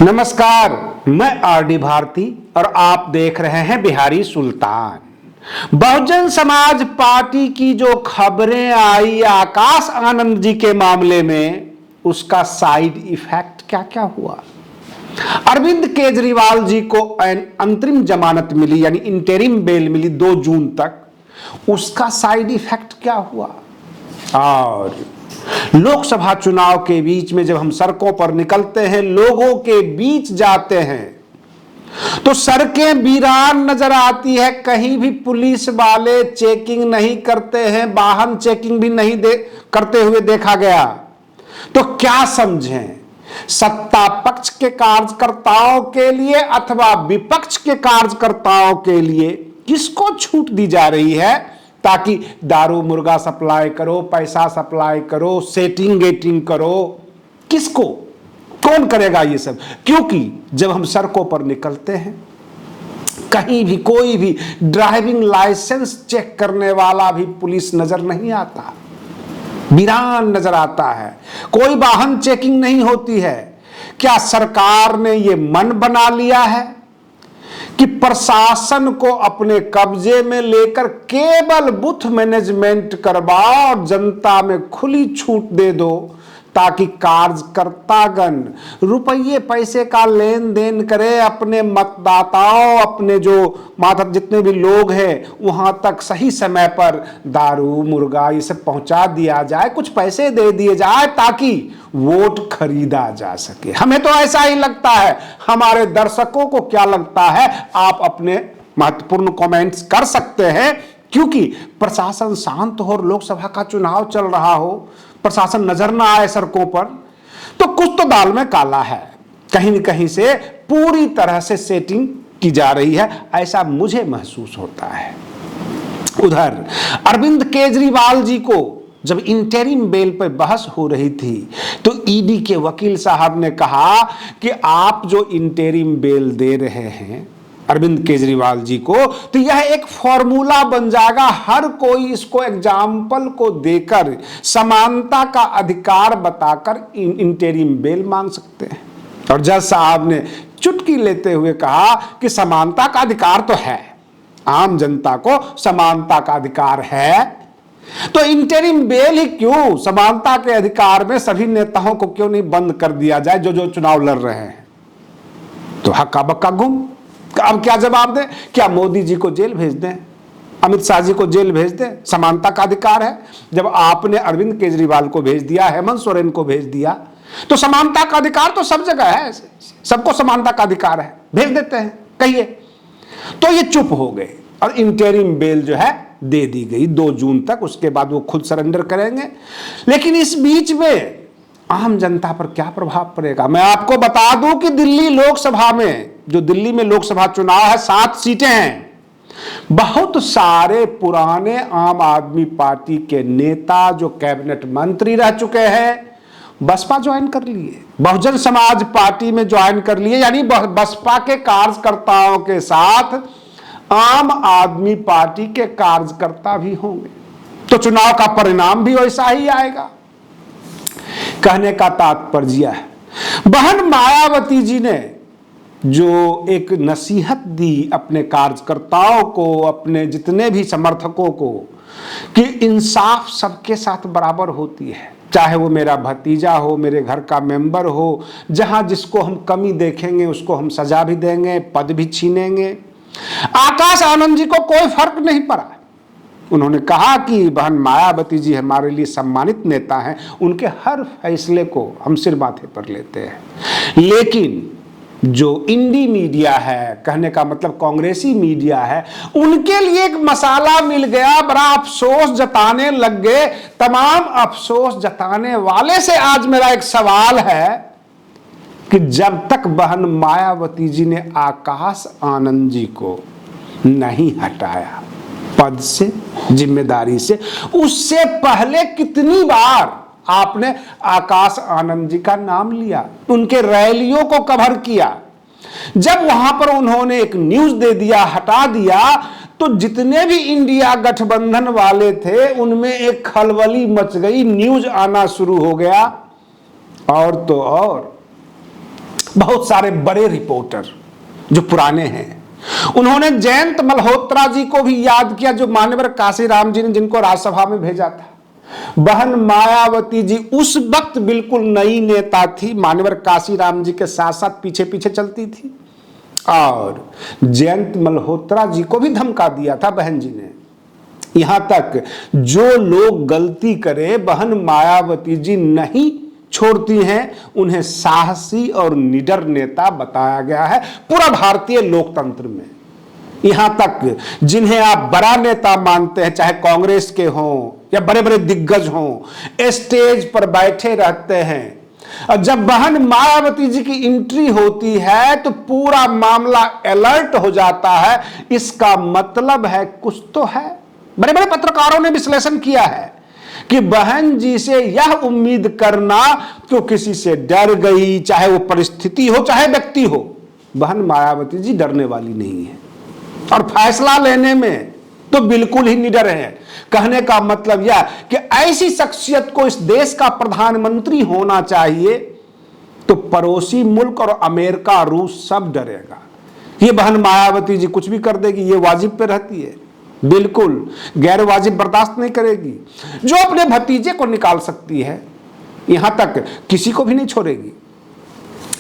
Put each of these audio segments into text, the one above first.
नमस्कार, मैं आरडी भारती और आप देख रहे हैं बिहारी सुल्तान। बहुजन समाज पार्टी की जो खबरें आई आकाश आनंद जी के मामले में, उसका साइड इफेक्ट क्या क्या हुआ। अरविंद केजरीवाल जी को अंतरिम जमानत मिली, यानी इंटरिम बेल मिली 2 जून तक। उसका साइड इफेक्ट क्या हुआ। और लोकसभा चुनाव के बीच में जब हम सड़कों पर निकलते हैं, लोगों के बीच जाते हैं, तो सड़कें वीरान नजर आती है। कहीं भी पुलिस वाले चेकिंग नहीं करते हैं, वाहन चेकिंग भी नहीं करते हुए देखा गया। तो क्या समझें, सत्ता पक्ष के कार्यकर्ताओं के लिए अथवा विपक्ष के कार्यकर्ताओं के लिए किसको छूट दी जा रही है, ताकि दारू मुर्गा सप्लाई करो, पैसा सप्लाई करो, सेटिंग गेटिंग करो। किसको, कौन करेगा ये सब। क्योंकि जब हम सड़कों पर निकलते हैं, कहीं भी कोई भी ड्राइविंग लाइसेंस चेक करने वाला भी पुलिस नजर नहीं आता, वीरान नजर आता है। कोई वाहन चेकिंग नहीं होती है। क्या सरकार ने ये मन बना लिया है कि प्रशासन को अपने कब्जे में लेकर केवल बूथ मैनेजमेंट करवाओ और जनता में खुली छूट दे दो, ताकि कार्यकर्तागण रुपये पैसे का लेन देन करे, अपने मतदाताओं, अपने जो माता जितने भी लोग हैं वहां तक सही समय पर दारू मुर्गा ये सब पहुंचा दिया जाए, कुछ पैसे दे दिए जाए ताकि वोट खरीदा जा सके। हमें तो ऐसा ही लगता है। हमारे दर्शकों को क्या लगता है, आप अपने महत्वपूर्ण कमेंट्स कर सकते हैं। क्योंकि प्रशासन शांत हो और लोकसभा का चुनाव चल रहा हो, प्रशासन नजर ना आए सड़कों पर, तो कुछ तो दाल में काला है। कहीं न कहीं से पूरी तरह से सेटिंग की जा रही है, ऐसा मुझे महसूस होता है। उधर अरविंद केजरीवाल जी को जब इंटरिम बेल पर बहस हो रही थी, तो ईडी के वकील साहब ने कहा कि आप जो इंटरिम बेल दे रहे हैं अरविंद केजरीवाल जी को, तो यह एक फॉर्मूला बन जाएगा। हर कोई इसको एग्जाम्पल को देकर समानता का अधिकार बताकर इंटरिम बेल मांग सकते हैं। और जज साहब ने चुटकी लेते हुए कहा कि समानता का अधिकार तो है, आम जनता को समानता का अधिकार है, तो इंटरिम बेल ही क्यों, समानता के अधिकार में सभी नेताओं को क्यों नहीं बंद कर दिया जाए जो जो चुनाव लड़ रहे हैं। तो हक्का बक्का गुम। अब क्या जवाब दें, क्या मोदी जी को जेल भेज दें, अमित शाह जी को जेल भेज दें। समानता का अधिकार है। जब आपने अरविंद केजरीवाल को भेज दिया, हेमंत सोरेन को भेज दिया, तो समानता का अधिकार तो सब जगह है, सबको समानता का अधिकार है, भेज देते हैं, कहिए। तो ये चुप हो गए और इंटरिम बेल जो है दे दी गई 2 जून तक। उसके बाद वो खुद सरेंडर करेंगे। लेकिन इस बीच में आम जनता पर क्या प्रभाव पड़ेगा। मैं आपको बता दूं कि दिल्ली लोकसभा में, जो दिल्ली में लोकसभा चुनाव है, 7 सीटें हैं। बहुत सारे पुराने आम आदमी पार्टी के नेता जो कैबिनेट मंत्री रह चुके हैं, बसपा ज्वाइन कर लिए, बहुजन समाज पार्टी में ज्वाइन कर लिए, यानी बसपा के कार्यकर्ताओं के साथ आम आदमी पार्टी के कार्यकर्ता भी होंगे। तो चुनाव का परिणाम भी वैसा ही आएगा। कहने का तात्पर्य है, बहन मायावती जी ने जो एक नसीहत दी अपने कार्यकर्ताओं को, अपने जितने भी समर्थकों को, कि इंसाफ सबके साथ बराबर होती है, चाहे वो मेरा भतीजा हो, मेरे घर का मेंबर हो, जहां जिसको हम कमी देखेंगे उसको हम सजा भी देंगे, पद भी छीनेंगे। आकाश आनंद जी को कोई फर्क नहीं पड़ा। उन्होंने कहा कि बहन मायावती जी हमारे लिए सम्मानित नेता हैं, उनके हर फैसले को हम सिर माथे पर लेते हैं। लेकिन जो इंडी मीडिया है, कहने का मतलब कांग्रेसी मीडिया है, उनके लिए एक मसाला मिल गया, बड़ा अफसोस जताने लग गए। तमाम अफसोस जताने वाले से आज मेरा एक सवाल है कि जब तक बहन मायावती जी ने आकाश आनंद जी को नहीं हटाया पद से, जिम्मेदारी से, उससे पहले कितनी बार आपने आकाश आनंद जी का नाम लिया, उनके रैलियों को कवर किया। जब वहां पर उन्होंने एक न्यूज दे दिया, हटा दिया, तो जितने भी इंडिया गठबंधन वाले थे उनमें एक खलबली मच गई, न्यूज आना शुरू हो गया। और तो और बहुत सारे बड़े रिपोर्टर जो पुराने हैं, उन्होंने जयंत मल्होत्रा जी को भी याद किया, जो मान्यवर काशीराम जी ने जिनको राज्यसभा में भेजा था। बहन मायावती जी उस वक्त बिल्कुल नई नेता थी, मान्यवर काशीराम जी के साथ साथ पीछे पीछे चलती थी, और जयंत मल्होत्रा जी को भी धमका दिया था बहन जी ने। यहां तक जो लोग गलती करे बहन मायावती जी नहीं छोड़ती हैं, उन्हें साहसी और निडर नेता बताया गया है पूरा भारतीय लोकतंत्र में। यहां तक जिन्हें आप बड़ा नेता मानते हैं, चाहे कांग्रेस के हों या बड़े बड़े दिग्गज हों, स्टेज पर बैठे रहते हैं, और जब बहन मायावती जी की एंट्री होती है तो पूरा मामला अलर्ट हो जाता है। इसका मतलब है कुछ तो है। बड़े बड़े पत्रकारों ने विश्लेषण किया है कि बहन जी से यह उम्मीद करना कि किसी से डर गई, चाहे वो परिस्थिति हो चाहे व्यक्ति हो, बहन मायावती जी डरने वाली नहीं है, और फैसला लेने में तो बिल्कुल ही निडर है। कहने का मतलब यह कि ऐसी शख्सियत को इस देश का प्रधानमंत्री होना चाहिए तो पड़ोसी मुल्क और अमेरिका रूस सब डरेगा। ये बहन मायावती जी कुछ भी कर देगी, ये वाजिब पे रहती है, बिल्कुल गैर वाजिब बर्दाश्त नहीं करेगी। जो अपने भतीजे को निकाल सकती है, यहां तक किसी को भी नहीं छोड़ेगी।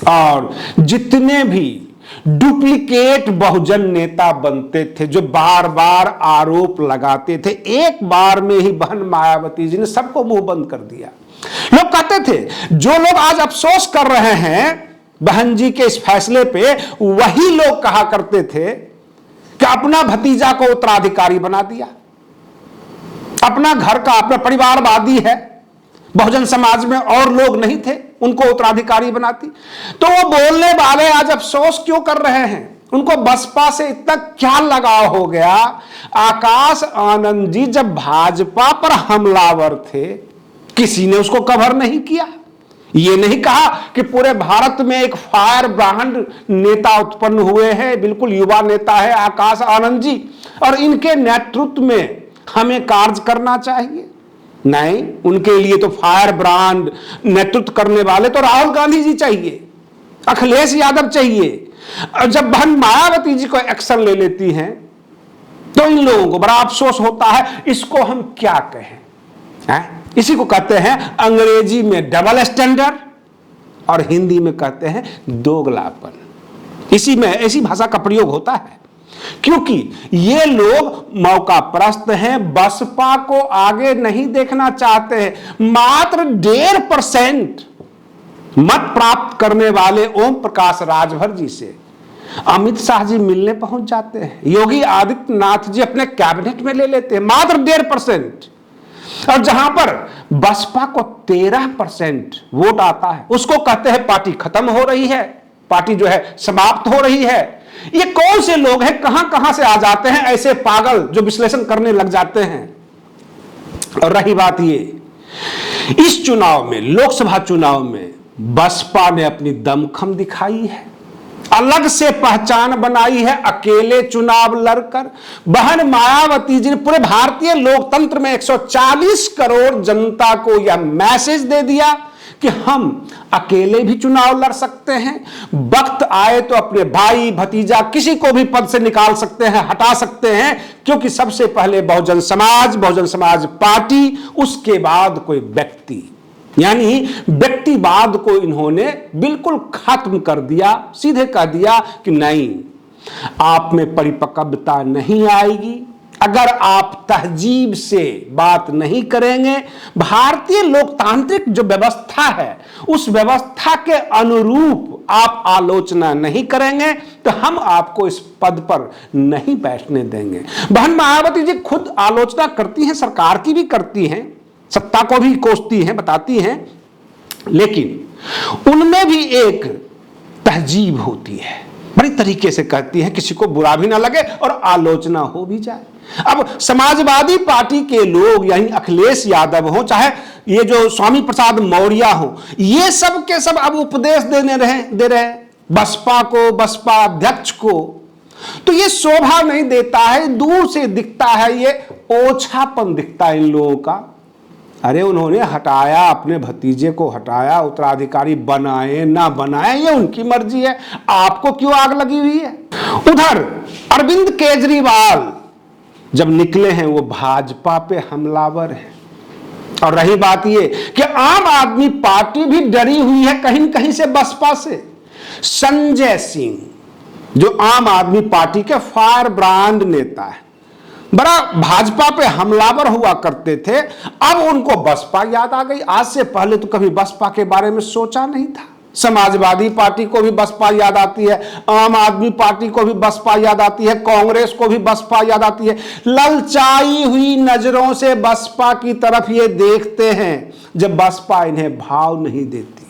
और जितने भी डुप्लीकेट बहुजन नेता बनते थे, जो बार बार आरोप लगाते थे, एक बार में ही बहन मायावती जी ने सबको मुंह बंद कर दिया। लोग कहते थे, जो लोग आज अफसोस कर रहे हैं बहन जी के इस फैसले पे, वही लोग कहा करते थे कि अपना भतीजा को उत्तराधिकारी बना दिया, अपना घर का अपना परिवारवादी है, बहुजन समाज में और लोग नहीं थे, उनको उत्तराधिकारी बनाती। तो वो बोलने वाले आज अफसोस क्यों कर रहे हैं? उनको बसपा से इतना क्या लगाव हो गया? आकाश आनंद जी जब भाजपा पर हमलावर थे, किसी ने उसको कवर नहीं किया। ये नहीं कहा कि पूरे भारत में एक फायर ब्रांड नेता उत्पन्न हुए हैं, बिल्कुल युवा नेता है आकाश आनंद जी, और इनके नेतृत्व में हमें कार्य करना चाहिए। नहीं, उनके लिए तो फायर ब्रांड नेतृत्व करने वाले तो राहुल गांधी जी चाहिए, अखिलेश यादव चाहिए। और जब बहन मायावती जी को एक्शन ले लेती हैं तो इन लोगों को बड़ा अफसोस होता है। इसको हम क्या कहें? इसी को कहते हैं अंग्रेजी में डबल स्टैंडर्ड और हिंदी में कहते हैं दोगलापन। इसी में ऐसी भाषा का प्रयोग होता है, क्योंकि ये लोग मौका परस्त हैं, बसपा को आगे नहीं देखना चाहते हैं। मात्र 1.5% मत प्राप्त करने वाले ओम प्रकाश राजभर जी से अमित शाह जी मिलने पहुंच जाते हैं, योगी आदित्यनाथ जी अपने कैबिनेट में ले लेते हैं, मात्र 1.5%। और जहां पर बसपा को 13% वोट आता है, उसको कहते हैं पार्टी खत्म हो रही है, पार्टी जो है समाप्त हो रही है। ये कौन से लोग हैं, कहां कहां से आ जाते हैं ऐसे पागल जो विश्लेषण करने लग जाते हैं। और रही बात ये, इस चुनाव में, लोकसभा चुनाव में बसपा ने अपनी दमखम दिखाई है, अलग से पहचान बनाई है, अकेले चुनाव लड़कर। बहन मायावती जी ने पूरे भारतीय लोकतंत्र में 140 करोड़ जनता को यह मैसेज दे दिया कि हम अकेले भी चुनाव लड़ सकते हैं, वक्त आए तो अपने भाई भतीजा किसी को भी पद से निकाल सकते हैं, हटा सकते हैं, क्योंकि सबसे पहले बहुजन समाज पार्टी, उसके बाद कोई व्यक्ति, यानी व्यक्तिवाद को इन्होंने बिल्कुल खत्म कर दिया। सीधे कह दिया कि नहीं, आप में परिपक्वता नहीं आएगी अगर आप तहजीब से बात नहीं करेंगे, भारतीय लोकतांत्रिक जो व्यवस्था है उस व्यवस्था के अनुरूप आप आलोचना नहीं करेंगे तो हम आपको इस पद पर नहीं बैठने देंगे। बहन मायावती जी खुद आलोचना करती हैं, सरकार की भी करती हैं, सत्ता को भी कोसती हैं, बताती हैं, लेकिन उनमें भी एक तहजीब होती है, बड़ी तरीके से कहती है, किसी को बुरा भी ना लगे और आलोचना हो भी जाए। अब समाजवादी पार्टी के लोग, यानी अखिलेश यादव हो, चाहे ये जो स्वामी प्रसाद मौर्य हो, ये सब के सब अब उपदेश दे रहे बसपा को, बसपा अध्यक्ष को, तो ये शोभा नहीं देता है, दूर से दिखता है, ये ओछापन दिखता है इन लोगों का। अरे उन्होंने हटाया, अपने भतीजे को हटाया, उत्तराधिकारी बनाए ना बनाए ये उनकी मर्जी है, आपको क्यों आग लगी हुई है। उधर अरविंद केजरीवाल जब निकले हैं वो भाजपा पे हमलावर है। और रही बात ये कि आम आदमी पार्टी भी डरी हुई है कहीं न कहीं से बसपा से। संजय सिंह जो आम आदमी पार्टी के फायर ब्रांड नेता है, बड़ा भाजपा पे हमलावर हुआ करते थे, अब उनको बसपा याद आ गई। आज से पहले तो कभी बसपा के बारे में सोचा नहीं था। समाजवादी पार्टी को भी बसपा याद आती है, आम आदमी पार्टी को भी बसपा याद आती है, कांग्रेस को भी बसपा याद आती है। ललचाई हुई नजरों से बसपा की तरफ ये देखते हैं, जब बसपा इन्हें भाव नहीं देती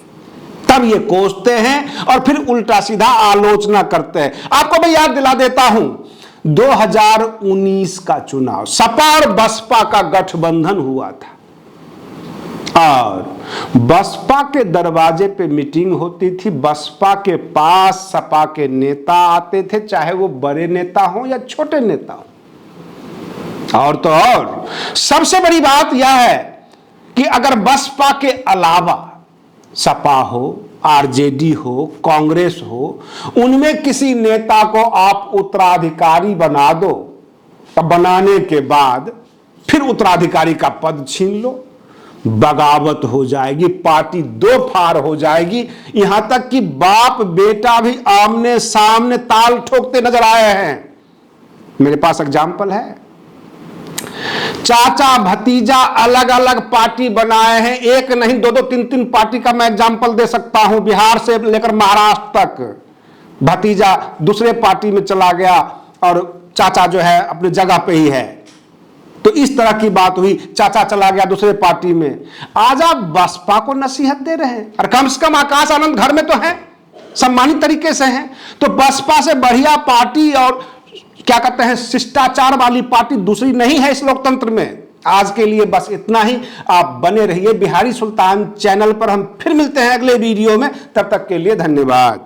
तब ये कोसते हैं और फिर उल्टा सीधा आलोचना करते हैं। आपको मैं याद दिला देता हूं 2019 का चुनाव, सपा और बसपा का गठबंधन हुआ था और बसपा के दरवाजे पे मीटिंग होती थी। बसपा के पास सपा के नेता आते थे, चाहे वो बड़े नेता हो या छोटे नेता हो। और तो और सबसे बड़ी बात यह है कि अगर बसपा के अलावा सपा हो, आरजेडी हो, कांग्रेस हो, उनमें किसी नेता को आप उत्तराधिकारी बना दो, तब बनाने के बाद फिर उत्तराधिकारी का पद छीन लो, बगावत हो जाएगी, पार्टी दो फार हो जाएगी। यहां तक कि बाप बेटा भी आमने सामने ताल ठोकते नजर आए हैं। मेरे पास एग्जाम्पल है, चाचा भतीजा अलग अलग पार्टी बनाए हैं, एक नहीं दो दो तीन तीन पार्टी का मैं एग्जाम्पल दे सकता हूं। बिहार से लेकर महाराष्ट्र तक भतीजा दूसरे पार्टी में चला गया और चाचा जो है अपनी जगह पे ही है। तो इस तरह की बात हुई, चाचा चला गया दूसरे पार्टी में। आज आप बसपा को नसीहत दे रहे हैं, और कम से कम आकाश आनंद घर में तो है, सम्मानित तरीके से हैं। तो बसपा से बढ़िया पार्टी और क्या कहते हैं शिष्टाचार वाली पार्टी दूसरी नहीं है इस लोकतंत्र में। आज के लिए बस इतना ही। आप बने रहिए बिहारी सुल्तान चैनल पर। हम फिर मिलते हैं अगले वीडियो में, तब तक के लिए धन्यवाद।